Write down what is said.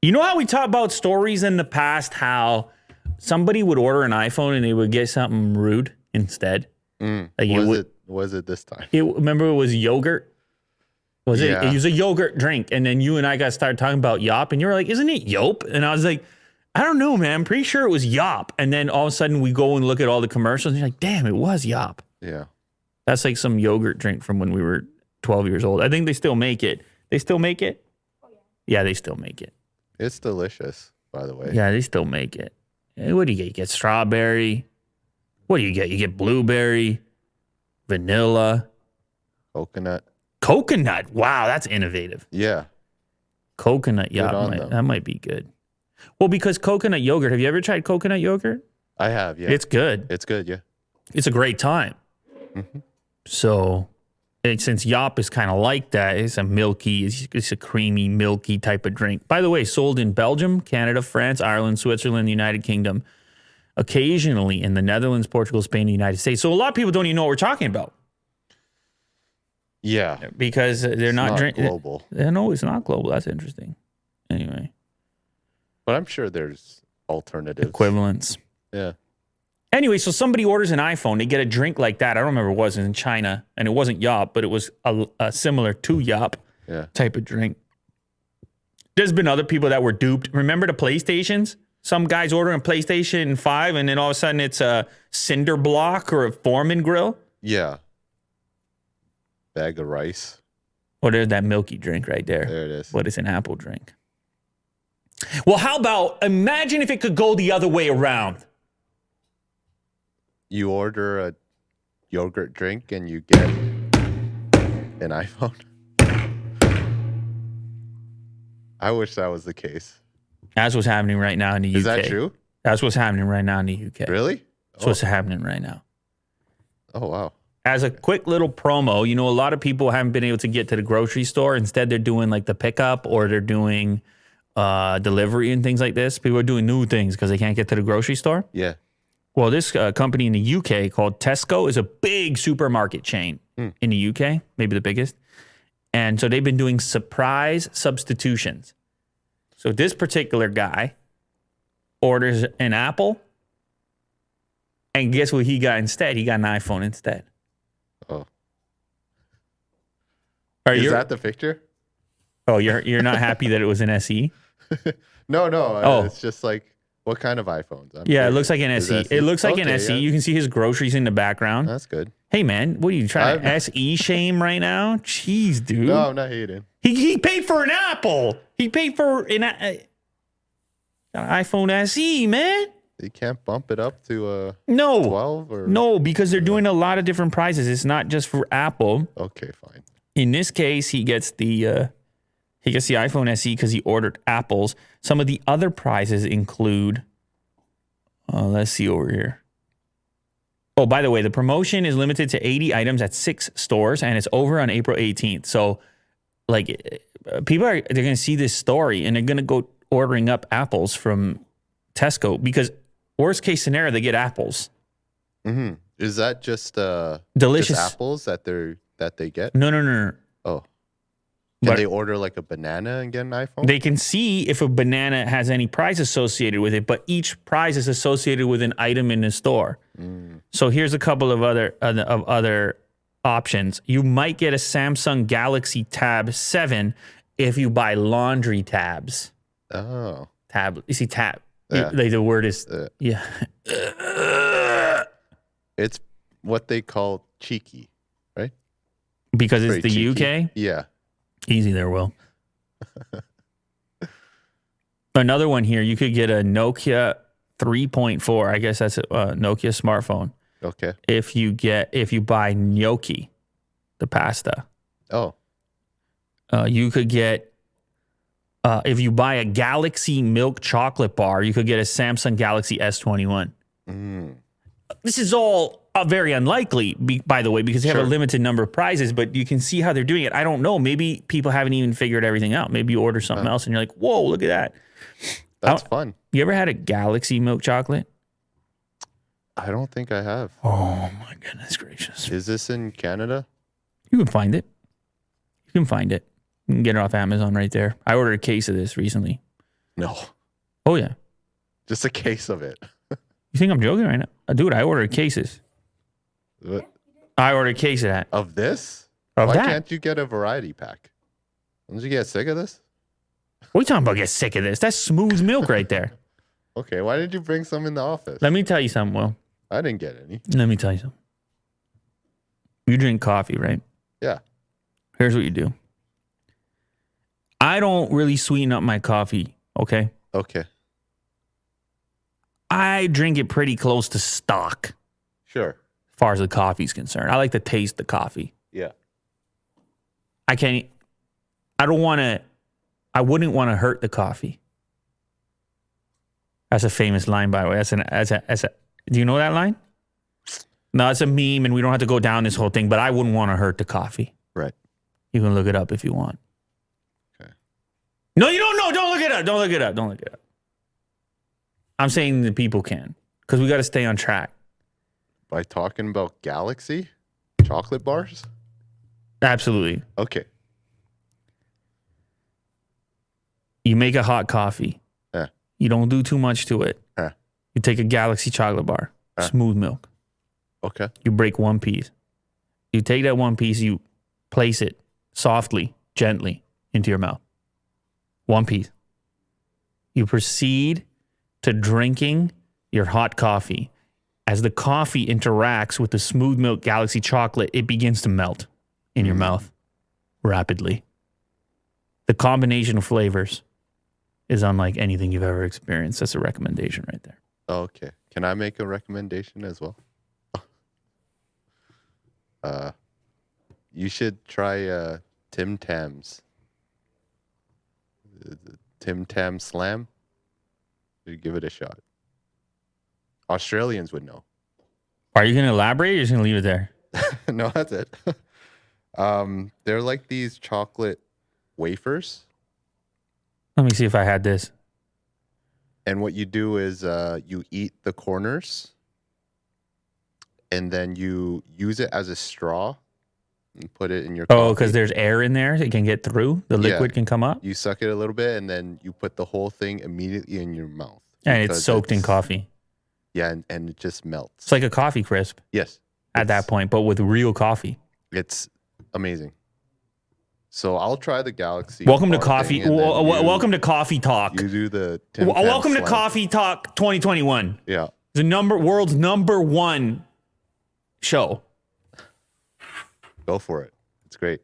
You know how we talk about stories in the past, how somebody would order an iPhone and they would get something rude instead? Like Was it this time? Remember it was yogurt? It was a yogurt drink. And then you and I got started talking about Yop and you were like, isn't it Yope? And I was like, I don't know, man. I'm pretty sure it was Yop. And then all of a sudden we go and look at all the commercials and you're like, damn, it was Yop. Yeah. That's like some yogurt drink from when we were 12 years old. I think they still make it. They still make it? Oh, yeah. Yeah, they still make it. It's delicious, by the way. Yeah, they still make it. What do you get? You get strawberry. What do you get? You get blueberry, vanilla. Coconut. Wow, that's innovative. Yeah. Coconut, that might be good. Well, because coconut yogurt, have you ever tried coconut yogurt? I have, yeah. It's good. It's good, yeah. It's a great time. Mm-hmm. So, since Yop is kind of like that, it's a creamy, milky type of drink. By the way, sold in Belgium, Canada, France, Ireland, Switzerland, the United Kingdom, occasionally in the Netherlands, Portugal, Spain, and the United States. So a lot of people don't even know what we're talking about. Yeah. Because they're not global. No, it's not global. That's interesting. Anyway. But I'm sure there's alternatives. Equivalents. Yeah. Anyway, so somebody orders an iPhone. They get a drink like that. I don't remember what it was in China. And it wasn't Yop, but it was a similar to Yop type of drink. There's been other people that were duped. Remember the PlayStations? Some guy's ordering a PlayStation 5 and then all of a sudden it's a cinder block or a Foreman grill. Yeah. Bag of rice. Oh, there's that milky drink right there. There it is. What is an apple drink? Well, how about imagine if it could go the other way around? You order a yogurt drink and you get an iPhone. I wish that was the case. That's what's happening right now in the UK. Is that true? That's what's happening right now in the UK. Really? That's what's happening right now. Oh, wow. As a quick little promo, a lot of people haven't been able to get to the grocery store. Instead, they're doing like the pickup or they're doing delivery and things like this. People are doing new things because they can't get to the grocery store. Yeah. Well, this company in the UK called Tesco is a big supermarket chain in the UK, maybe the biggest. And so they've been doing surprise substitutions. So this particular guy orders an Apple, and guess what he got instead? He got an iPhone instead. Oh. Is that the picture? Oh, you're not happy that it was an SE? No. It's just like, what kind of iPhones? It looks like an SE. It looks like an SE. Yeah. You can see his groceries in the background. That's good. Hey, man, what are you trying to SE shame right now? Jeez, dude. No, I'm not hating. He paid for an Apple. He paid for an iPhone SE, man. You can't bump it up to 12 or no, because they're doing a lot of different prices. It's not just for Apple. Okay, fine. In this case, he gets the iPhone SE because he ordered Apples. Some of the other prizes include, let's see over here. Oh, by the way, the promotion is limited to 80 items at 6 stores, and it's over on April 18th. So, like, they're going to see this story, and they're going to go ordering up apples from Tesco because worst case scenario, they get apples. Mm-hmm. Is that just delicious just apples that they get? No. Oh. Can they order like a banana and get an iPhone? They can see if a banana has any prize associated with it, but each prize is associated with an item in the store. So here's a couple of other options. You might get a Samsung Galaxy Tab 7 if you buy laundry tabs. Oh. Tab. You see tab. Yeah. The word is, yeah. It's what they call cheeky, right? Because it's the cheeky. UK? Yeah. Easy there, Will. Another one here, you could get a Nokia 3.4. I guess that's a Nokia smartphone. Okay. If you buy gnocchi, the pasta. Oh. You could get, if you buy a Galaxy milk chocolate bar, you could get a Samsung Galaxy S21. This is all very unlikely, by the way, because they have a limited number of prizes, but you can see how they're doing it. I don't know. Maybe people haven't even figured everything out. Maybe you order something else and you're like, whoa, look at that. That's fun. You ever had a Galaxy milk chocolate? I don't think I have. Oh, my goodness gracious. Is this in Canada? You can find it. You can get it off Amazon right there. I ordered a case of this recently. No, Oh yeah. just a case of it. You think I'm joking right now? Dude, I ordered cases. What? I ordered a case of that. Of this? Of Why that? can't you get a variety pack? Don't you get sick of this? What are you talking about? Get sick of this? That's smooth milk right there. Okay, why did you bring some in the office? Let me tell you something, Will. I didn't get any. Let me tell you something. You drink coffee, right? Yeah. Here's what you do. I don't really sweeten up my coffee, okay? Okay. I drink it pretty close to stock Sure. as far as the coffee's concerned. I like to taste the coffee. Yeah. I wouldn't want to hurt the coffee. That's a famous line, by the way. Do you know that line? No, it's a meme, and we don't have to go down this whole thing, but I wouldn't want to hurt the coffee. Right. You can look it up if you want. Okay. No, you don't know. Don't look it up. Don't look it up. Don't look it up. I'm saying the people can, because we got to stay on track. By talking about Galaxy chocolate bars? Absolutely. Okay. You make a hot coffee. Yeah. You don't do too much to it. Yeah. You take a Galaxy chocolate bar, smooth milk. Okay. You break one piece. You take that one piece, you place it softly, gently into your mouth. One piece. You proceed to drinking your hot coffee. As the coffee interacts with the smooth milk Galaxy chocolate, it begins to melt in your mouth rapidly. The combination of flavors is unlike anything you've ever experienced. That's a recommendation right there. Okay. Can I make a recommendation as well? You should try Tim Tam's. Tim Tam Slam. You give it a shot. Australians would know. Are you going to elaborate or are you just going to leave it there? No, that's it. They're like these chocolate wafers. Let me see if I had this. And what you do is you eat the corners and then you use it as a straw and put it in your coffee. Oh, because there's air in there. It can get through. The liquid can come up. You suck it a little bit and then you put the whole thing immediately in your mouth. And it's soaked in coffee. Yeah, and it just melts. It's like a coffee crisp Yes. at that point, but with real coffee. It's amazing. So I'll try the Galaxy. Welcome to bar coffee. thing, and then Welcome to Coffee Talk. You do the Tim Welcome Tam to Slam. Coffee Talk 2021. Yeah. The world's number one show. Go for it. It's great.